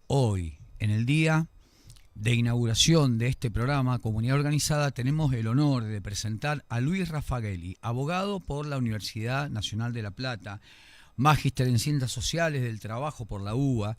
Hoy, en el día de inauguración de este programa Comunidad Organizada, tenemos el honor de presentar a Luis Raffagelli, abogado por la Universidad Nacional de La Plata, magíster en Ciencias Sociales del Trabajo por la UBA,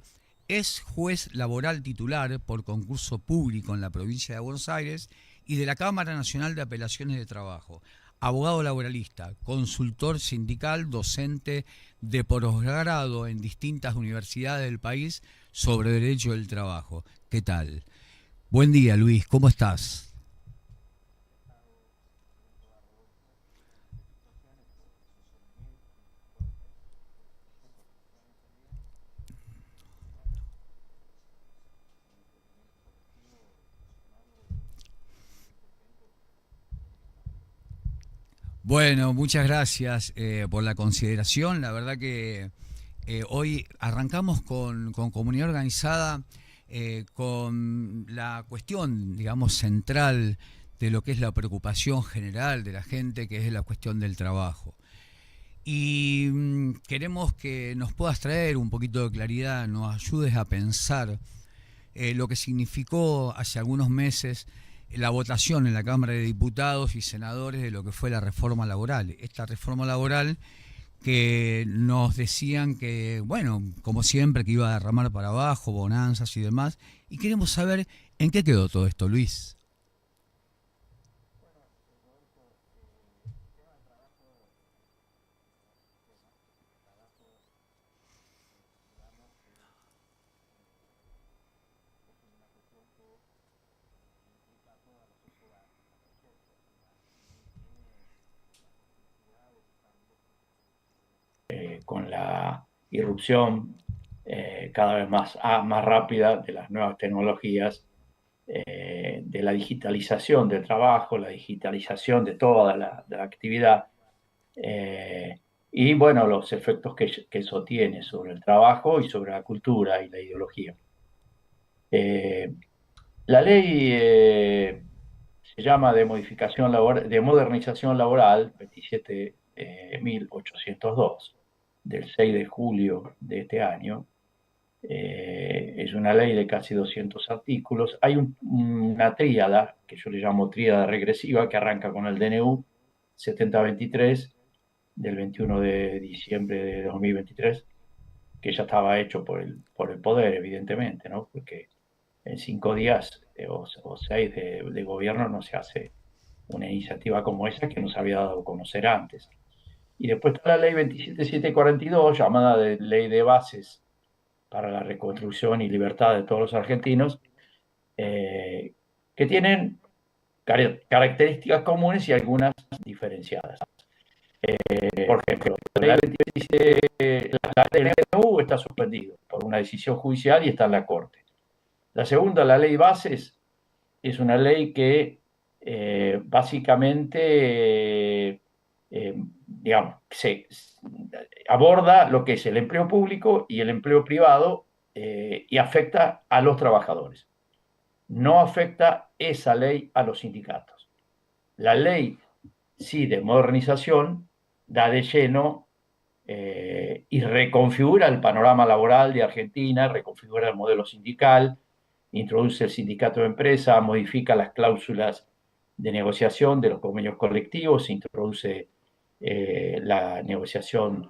es juez laboral titular por concurso público en la provincia de Buenos Aires y de la Cámara Nacional de Apelaciones de Trabajo, abogado laboralista, consultor sindical, docente de posgrado en distintas universidades del país sobre derecho del trabajo. ¿Qué tal? Buen día, Luis, ¿cómo estás? Bueno, muchas gracias por la consideración. La verdad que hoy arrancamos con Comunidad Organizada, con la cuestión, digamos, central de lo que es la preocupación general de la gente, que es la cuestión del trabajo. Y queremos que nos puedas traer un poquito de claridad, nos ayudes a pensar lo que significó hace algunos meses la votación en la Cámara de Diputados y Senadores de lo que fue la reforma laboral. Esta reforma laboral que nos decían que, bueno, como siempre, que iba a derramar para abajo, bonanzas y demás. Y queremos saber en qué quedó todo esto, Luis. Con la irrupción cada vez más rápida de las nuevas tecnologías, de la digitalización del trabajo, la digitalización de toda la actividad, y bueno, los efectos que eso tiene sobre el trabajo y sobre la cultura y la ideología. La ley se llama de modificación laboral, de modernización laboral 27.802 del 6 de julio de este año. Es una ley de casi 200 artículos. Hay una tríada, que yo le llamo tríada regresiva, que arranca con el DNU 7023 del 21 de diciembre de 2023, que ya estaba hecho por el poder, evidentemente, ¿no? Porque en 5 días o 6 de gobierno no se hace una iniciativa como esa que no se había dado a conocer antes. Y después está la ley 27742, llamada de Ley de Bases para la Reconstrucción y Libertad de todos los argentinos, que tienen características comunes y algunas diferenciadas. Por ejemplo, la ley 27, la LNU está suspendido por una decisión judicial y está en la Corte. La segunda, la ley Bases, es una ley que básicamente, digamos, se aborda lo que es el empleo público y el empleo privado y afecta a los trabajadores. No afecta esa ley a los sindicatos. La ley, sí, de modernización, da de lleno y reconfigura el panorama laboral de Argentina, reconfigura el modelo sindical, introduce el sindicato de empresa, modifica las cláusulas de negociación de los convenios colectivos, introduce la negociación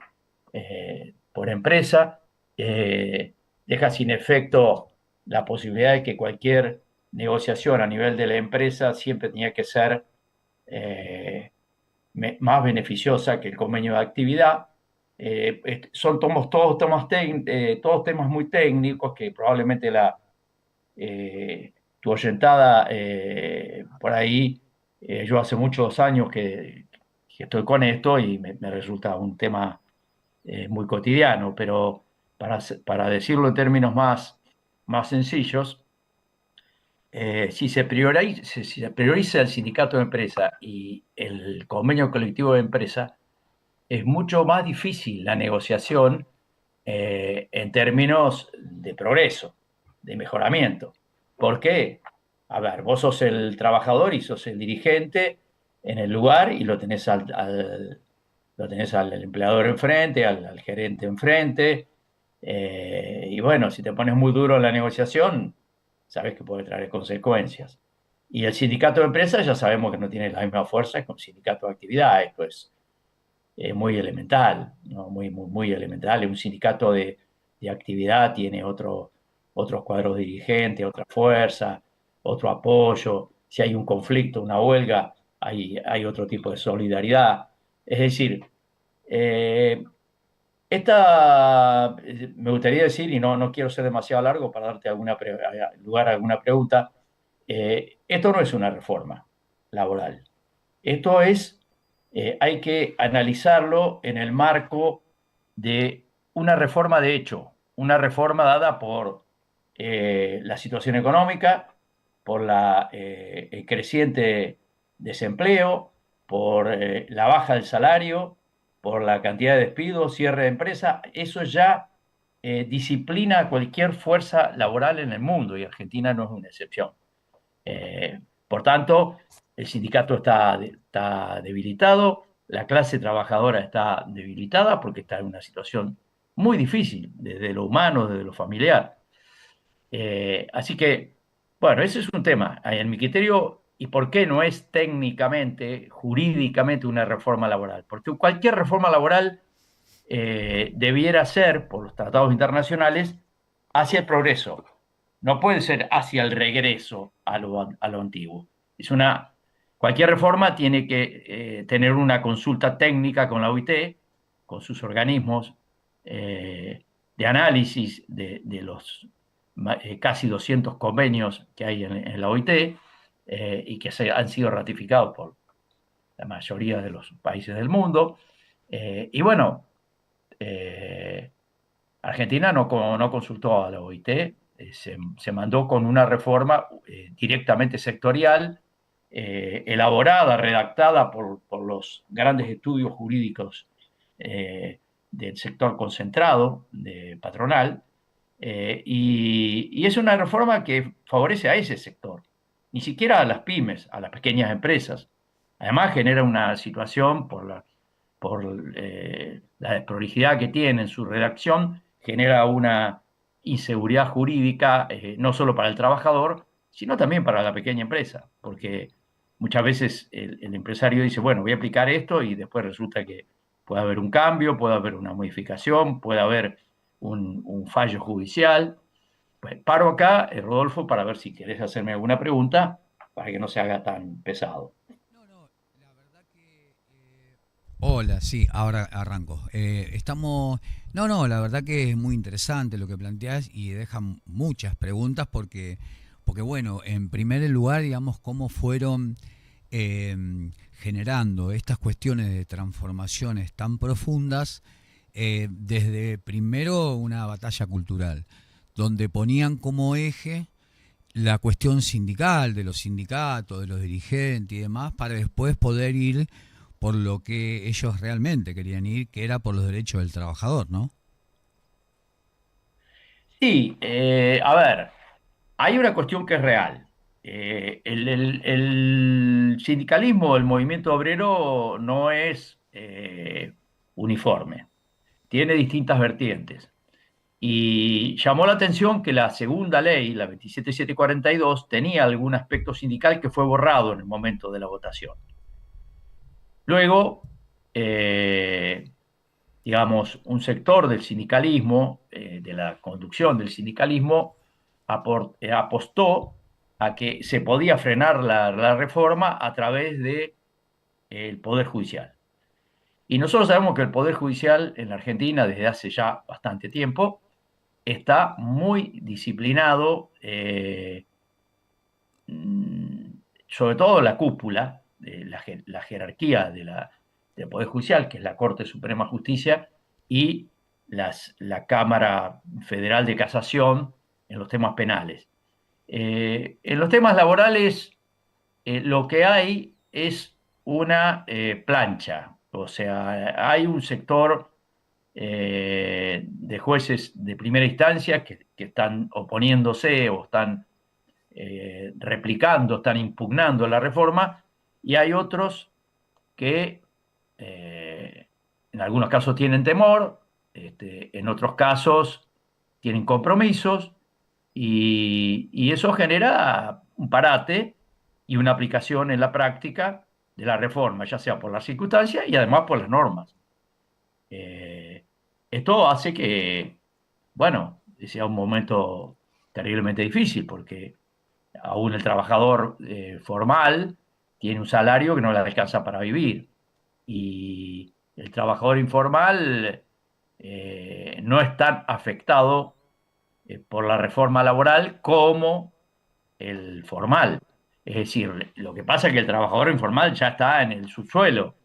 por empresa, deja sin efecto la posibilidad de que cualquier negociación a nivel de la empresa siempre tenía que ser más beneficiosa que el convenio de actividad. Son todos temas muy técnicos que probablemente tu oyentada por ahí, yo hace muchos años que estoy con esto y me resulta un tema muy cotidiano, pero para decirlo en términos más sencillos, si se prioriza el sindicato de empresa y el convenio colectivo de empresa, es mucho más difícil la negociación en términos de progreso, de mejoramiento. ¿Por qué? A ver, vos sos el trabajador y sos el dirigente en el lugar y lo tenés al empleador enfrente, al gerente enfrente, Y bueno, si te pones muy duro en la negociación, sabes que puede traer consecuencias. Y el sindicato de empresas ya sabemos que no tiene la misma fuerza que un sindicato de actividad. Esto es muy elemental, ¿no? Muy elemental. Un sindicato de actividad tiene otros cuadros dirigentes, otra fuerza, otro apoyo. Si hay un conflicto, una huelga, hay otro tipo de solidaridad. Es decir, eh, me gustaría decir, y no quiero ser demasiado largo para darte lugar a alguna pregunta, esto no es una reforma laboral. Esto hay que analizarlo en el marco de una reforma de hecho, una reforma dada por la situación económica, por el creciente desempleo, por la baja del salario, por la cantidad de despidos, cierre de empresa. Eso ya disciplina a cualquier fuerza laboral en el mundo y Argentina no es una excepción. Por tanto, el sindicato está debilitado, la clase trabajadora está debilitada porque está en una situación muy difícil, desde lo humano, desde lo familiar. Así que, bueno, ese es un tema. En mi criterio, ¿y por qué no es técnicamente, jurídicamente una reforma laboral? Porque cualquier reforma laboral debiera ser, por los tratados internacionales, hacia el progreso. No puede ser hacia el regreso a lo antiguo. Cualquier reforma tiene que tener una consulta técnica con la OIT, con sus organismos de análisis de los casi 200 convenios que hay en la OIT y que han sido ratificados por la mayoría de los países del mundo. Y bueno, eh, Argentina no consultó a la OIT, se mandó con una reforma directamente sectorial, elaborada, redactada por los grandes estudios jurídicos del sector concentrado, de patronal, y es una reforma que favorece a ese sector, ni siquiera a las pymes, a las pequeñas empresas. Además genera una situación por la desprolijidad que tiene en su redacción, genera una inseguridad jurídica no solo para el trabajador, sino también para la pequeña empresa, porque muchas veces el empresario dice, bueno, voy a aplicar esto y después resulta que puede haber un cambio, puede haber una modificación, puede haber un fallo judicial. Pues paro acá, Rodolfo, para ver si querés hacerme alguna pregunta para que no se haga tan pesado. No, no, la verdad que... Hola, sí, ahora arranco. Estamos... No, no, la verdad que es muy interesante lo que planteás y dejan muchas preguntas porque bueno, en primer lugar, digamos, cómo fueron eh, generando estas cuestiones de transformaciones tan profundas desde primero una batalla cultural, donde ponían como eje la cuestión sindical, de los sindicatos, de los dirigentes y demás, para después poder ir por lo que ellos realmente querían ir, que era por los derechos del trabajador, ¿no? Sí, a ver, hay una cuestión que es real. El sindicalismo, el movimiento obrero no es uniforme, tiene distintas vertientes. Y llamó la atención que la segunda ley, la 27742, tenía algún aspecto sindical que fue borrado en el momento de la votación. Luego, eh, digamos, un sector del sindicalismo, de la conducción del sindicalismo, apostó a que se podía frenar la reforma a través del Poder Judicial. Y nosotros sabemos que el Poder Judicial en la Argentina, desde hace ya bastante tiempo, está muy disciplinado, sobre todo la cúpula, la jerarquía del Poder Judicial, que es la Corte Suprema de Justicia, y la Cámara Federal de Casación en los temas penales. En los temas laborales, lo que hay es una plancha, o sea, hay un sector de jueces de primera instancia que están oponiéndose o están replicando, están impugnando la reforma, y hay otros que en algunos casos tienen temor, en otros casos tienen compromisos y eso genera un parate y una aplicación en la práctica de la reforma, ya sea por las circunstancias y además por las normas. Eh, Esto hace que, bueno, sea un momento terriblemente difícil porque aún el trabajador formal tiene un salario que no le alcanza para vivir y el trabajador informal no es tan afectado por la reforma laboral como el formal. Es decir, lo que pasa es que el trabajador informal ya está en el subsuelo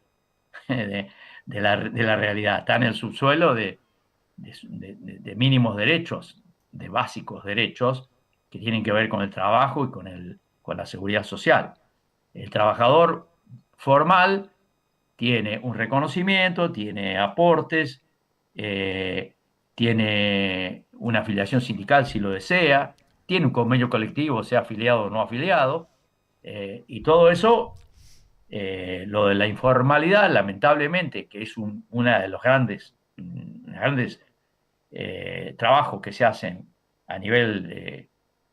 de, de la realidad, está en el subsuelo de mínimos derechos, de básicos derechos que tienen que ver con el trabajo y con la seguridad social. El trabajador formal tiene un reconocimiento, tiene aportes, eh, tiene una afiliación sindical si lo desea, tiene un convenio colectivo, sea afiliado o no afiliado, y todo eso, lo de la informalidad, lamentablemente, que es una de los grandes trabajos que se hacen a nivel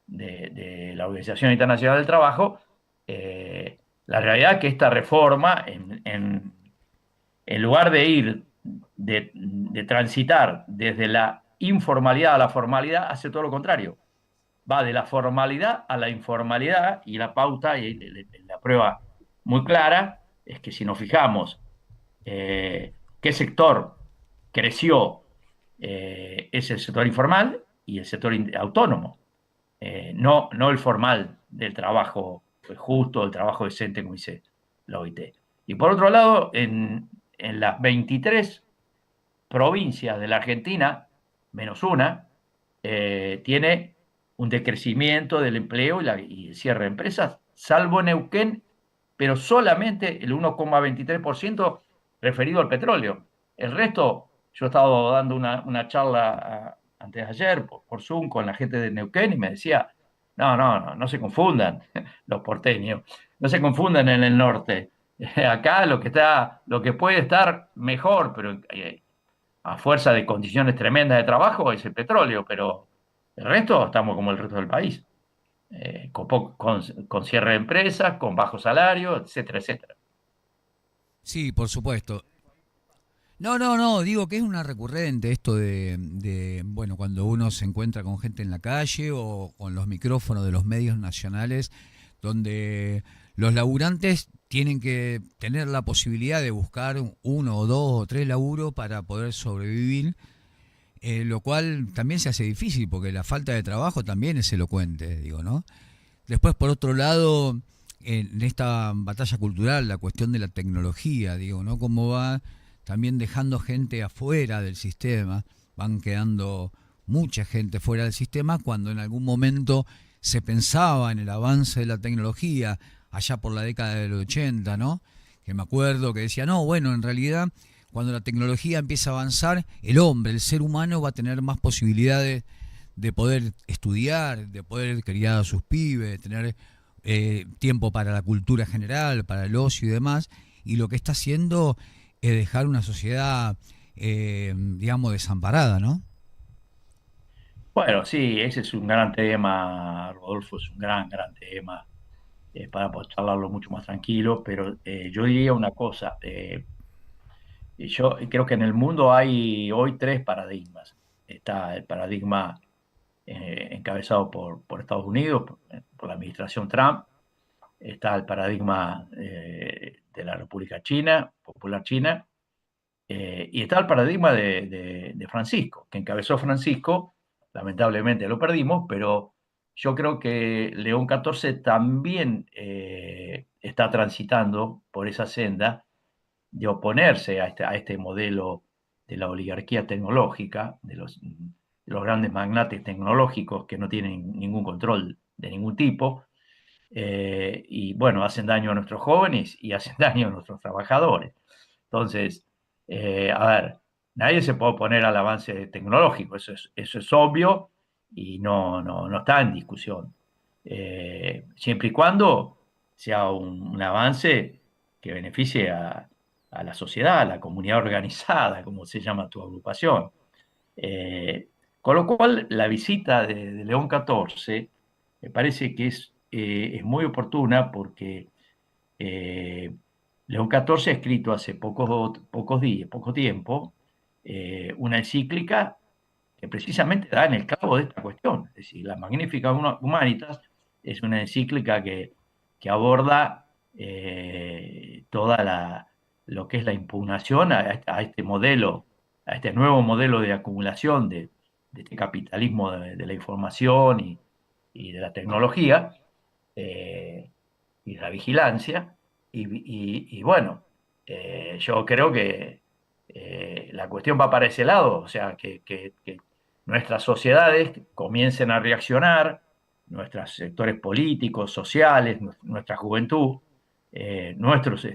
de la Organización Internacional del Trabajo, la realidad es que esta reforma, en lugar de ir, de transitar desde la informalidad a la formalidad, hace todo lo contrario. Va de la formalidad a la informalidad y la pauta y la prueba muy clara es que si nos fijamos qué sector creció, es el sector informal y el sector autónomo, no el formal del trabajo justo, el trabajo decente, como dice la OIT. Y por otro lado, en las 23 provincias de la Argentina, menos una, tiene un decrecimiento del empleo y el cierre de empresas, salvo Neuquén, pero solamente el 1,23% referido al petróleo. El resto, yo he estado dando una charla antes de ayer por Zoom con la gente de Neuquén y me decía, no se confundan los porteños, no se confundan en el norte. Acá lo que puede estar mejor, pero a fuerza de condiciones tremendas de trabajo es el petróleo, pero el resto estamos como el resto del país, con cierre de empresas, con bajo salario, etcétera, etcétera. Sí, por supuesto. No, no, no, digo que es una recurrente esto bueno, cuando uno se encuentra con gente en la calle o con los micrófonos de los medios nacionales, donde los laburantes tienen que tener la posibilidad de buscar uno o dos o tres laburos para poder sobrevivir, lo cual también se hace difícil porque la falta de trabajo también es elocuente, digo, ¿no? Después, por otro lado, en esta batalla cultural, la cuestión de la tecnología, digo, ¿no? Cómo va también dejando gente afuera del sistema, van quedando mucha gente fuera del sistema cuando en algún momento se pensaba en el avance de la tecnología, allá por la década del 80, ¿no? Que me acuerdo que decía, no, bueno, en realidad cuando la tecnología empieza a avanzar, el hombre, el ser humano va a tener más posibilidades de poder estudiar, de poder criar a sus pibes, de tener tiempo para la cultura general, para el ocio y demás, y lo que está haciendo es dejar una sociedad, digamos, desamparada, ¿no? Bueno, sí, ese es un gran tema, Rodolfo, es un gran tema para poder charlarlo mucho más tranquilo, pero yo diría una cosa, yo creo que en el mundo hay hoy tres paradigmas. Está el paradigma encabezado por Estados Unidos, por la administración Trump, está el paradigma de la República China, Popular China, y está el paradigma de Francisco, que encabezó Francisco, lamentablemente lo perdimos, pero yo creo que León XIV también está transitando por esa senda de oponerse a este modelo de la oligarquía tecnológica, de los grandes magnates tecnológicos que no tienen ningún control de ningún tipo, y bueno, hacen daño a nuestros jóvenes y hacen daño a nuestros trabajadores. Entonces, a ver, nadie se puede oponer al avance tecnológico, eso es obvio y no está en discusión. Siempre y cuando sea un avance que beneficie a la sociedad, a la comunidad organizada, como se llama tu agrupación. Eh, Con lo cual, la visita de León XIV me parece que es muy oportuna porque eh, León XIV ha escrito hace pocos días, poco tiempo, una encíclica que precisamente da en el clavo de esta cuestión. Es decir, la Magnificat Humanitas es una encíclica que aborda toda lo que es la impugnación a este modelo, a este nuevo modelo de acumulación de este capitalismo de la información y de la tecnología y de la vigilancia. Y bueno, yo creo que la cuestión va para ese lado, o sea, que nuestras sociedades comiencen a reaccionar, nuestros sectores políticos, sociales, nuestra juventud, nuestros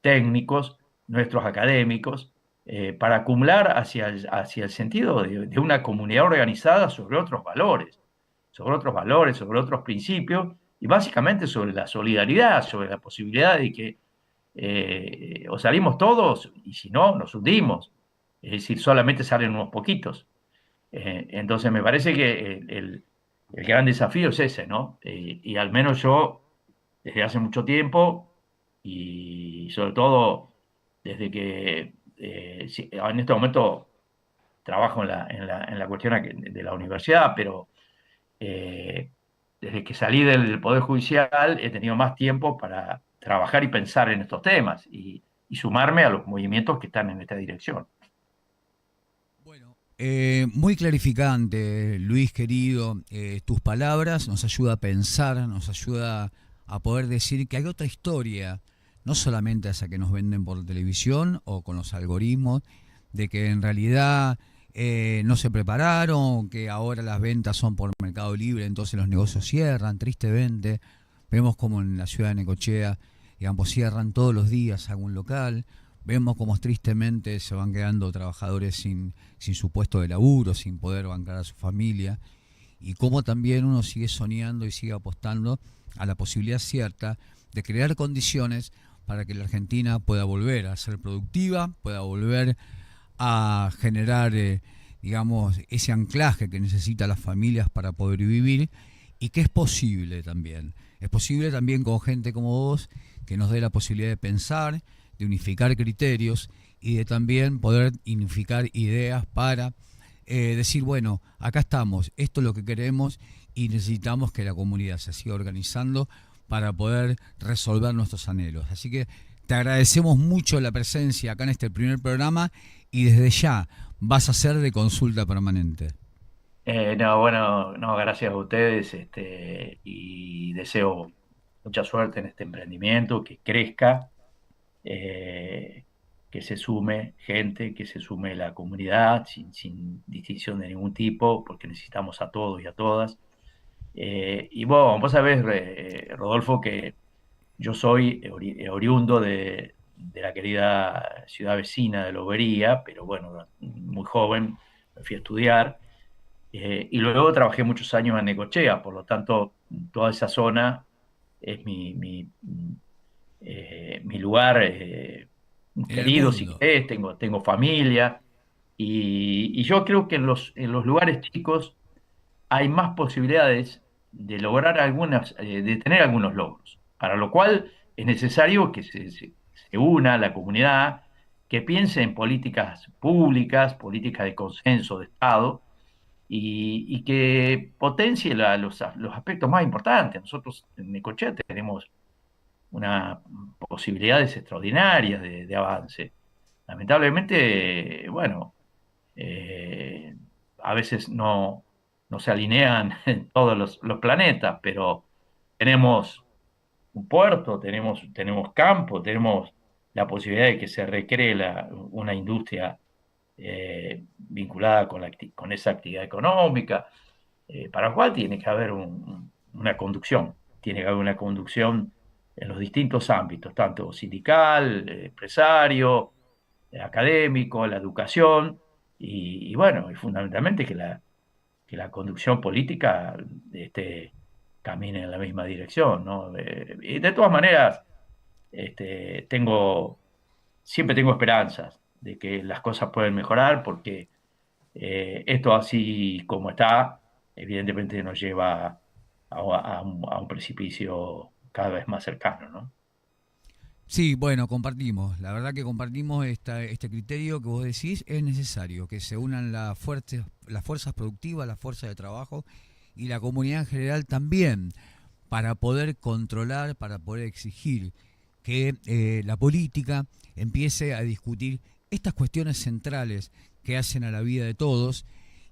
técnicos, nuestros académicos, para acumular hacia el sentido de una comunidad organizada sobre otros valores, sobre otros principios, y básicamente sobre la solidaridad, sobre la posibilidad de que o salimos todos, y si no, nos hundimos. Es decir, solamente salen unos poquitos. Entonces me parece que el gran desafío es ese, ¿no? Y al menos yo, desde hace mucho tiempo, y sobre todo desde que en este momento trabajo en la cuestión de la universidad, pero eh, desde que salí del Poder Judicial he tenido más tiempo para trabajar y pensar en estos temas y sumarme a los movimientos que están en esta dirección. Bueno, muy clarificante, Luis querido, tus palabras nos ayuda a pensar, nos ayuda a poder decir que hay otra historia, no solamente esa que nos venden por televisión o con los algoritmos, de que en realidad no se prepararon, que ahora las ventas son por Mercado Libre, entonces los negocios cierran, tristemente. Vemos como en la ciudad de Necochea, digamos, cierran todos los días algún local. Vemos como tristemente se van quedando trabajadores sin su puesto de laburo, sin poder bancar a su familia, y cómo también uno sigue soñando y sigue apostando a la posibilidad cierta de crear condiciones para que la Argentina pueda volver a ser productiva, pueda volver a generar, digamos, ese anclaje que necesitan las familias para poder vivir, y que es posible también. Es posible también con gente como vos, que nos dé la posibilidad de pensar, de unificar criterios y de también poder unificar ideas para decir, bueno, acá estamos, esto es lo que queremos y necesitamos que la comunidad se siga organizando para poder resolver nuestros anhelos. Así que te agradecemos mucho la presencia acá en este primer programa, y desde ya vas a ser de consulta permanente. No, bueno, no, gracias a ustedes, y deseo mucha suerte en este emprendimiento, que crezca, eh, que se sume gente, que se sume la comunidad sin distinción de ningún tipo, porque necesitamos a todos y a todas. Y bueno, vos sabés, Rodolfo, que yo soy oriundo de la querida ciudad vecina de Lobería, pero bueno, muy joven me fui a estudiar. Y luego trabajé muchos años en Necochea, por lo tanto, toda esa zona es mi lugar En el querido, si mundo. querés, tengo familia, y yo creo que en los lugares chicos hay más posibilidades de lograr de tener algunos logros, para lo cual es necesario que se una la comunidad, que piense en políticas públicas, políticas de consenso de Estado, y que potencie los aspectos más importantes. Nosotros en Necochea tenemos unas posibilidades extraordinarias de avance. Lamentablemente, bueno, eh, a veces no se alinean todos los planetas, pero tenemos un puerto, tenemos campo, tenemos la posibilidad de que se recree una industria vinculada con esa actividad económica, para lo cual tiene que haber una conducción, tiene que haber una conducción en los distintos ámbitos, tanto sindical, empresario, académico, la educación, y bueno, y fundamentalmente que la conducción política camine en la misma dirección, ¿no? Y de todas maneras, este, tengo, siempre tengo esperanzas de que las cosas pueden mejorar, porque Esto así como está, evidentemente nos lleva a un precipicio cada vez más cercano, ¿no? Sí, bueno, compartimos. La verdad que compartimos este criterio que vos decís. Es necesario que se unan las fuerzas productivas, las fuerzas de trabajo y la comunidad en general también para poder controlar, para poder exigir que la política empiece a discutir estas cuestiones centrales que hacen a la vida de todos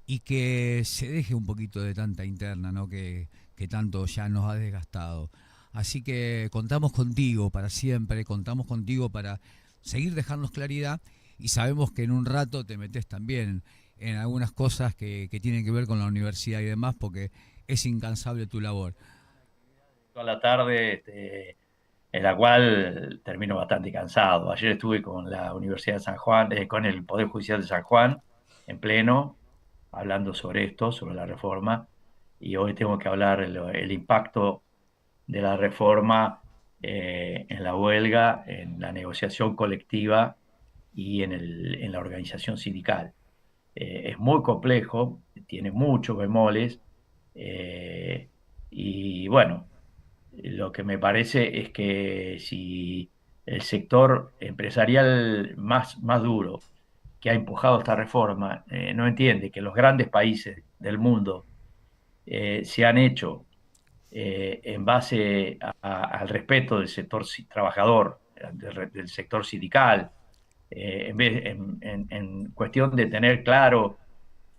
y que se deje un poquito de tanta interna, ¿no? Que tanto ya nos ha desgastado. Así que contamos contigo para siempre, contamos contigo para seguir dejándonos claridad y sabemos que en un rato te metes también en algunas cosas que tienen que ver con la universidad y demás porque es incansable tu labor. Toda la tarde, en la cual termino bastante cansado. Ayer estuve con la Universidad de San Juan, con el Poder Judicial de San Juan, en pleno, hablando sobre esto, sobre la reforma, y hoy tengo que hablar el impacto de la reforma en la huelga, en la negociación colectiva y en la organización sindical. Es muy complejo, tiene muchos bemoles, eh, y bueno, lo que me parece es que si el sector empresarial más duro que ha empujado esta reforma no entiende que los grandes países del mundo se han hecho en base al respeto del sector trabajador, del sector sindical, en cuestión de tener claro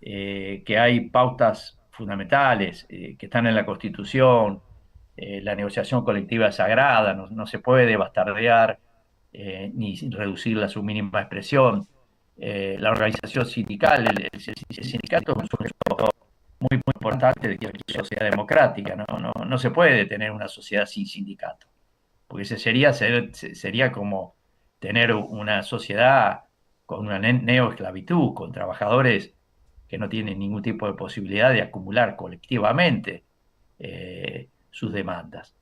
que hay pautas fundamentales que están en la Constitución. La negociación colectiva es sagrada, no se puede bastardear ni reducirla a su mínima expresión. La organización sindical, el sindicato es un sujeto muy importante de cualquier sociedad democrática. No se puede tener una sociedad sin sindicato, porque sería como tener una sociedad con una neoesclavitud, con trabajadores que no tienen ningún tipo de posibilidad de acumular colectivamente sus demandas.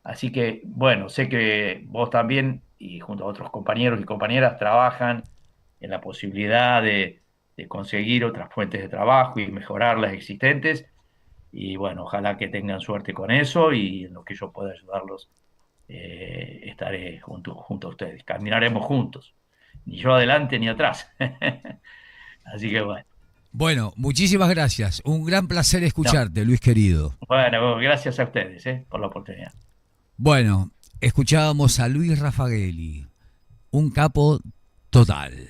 Así que, bueno, sé que vos también, y junto a otros compañeros y compañeras, trabajan en la posibilidad de conseguir otras fuentes de trabajo y mejorar las existentes. Y bueno, ojalá que tengan suerte con eso y en lo que yo pueda ayudarlos, estaré junto a ustedes. Caminaremos juntos, ni yo adelante ni atrás. Así que bueno. Bueno, muchísimas gracias. Un gran placer No, escucharte, Luis querido. bueno, gracias a ustedes, por la oportunidad. Bueno, escuchábamos a Luis Raffagelli, un capo total.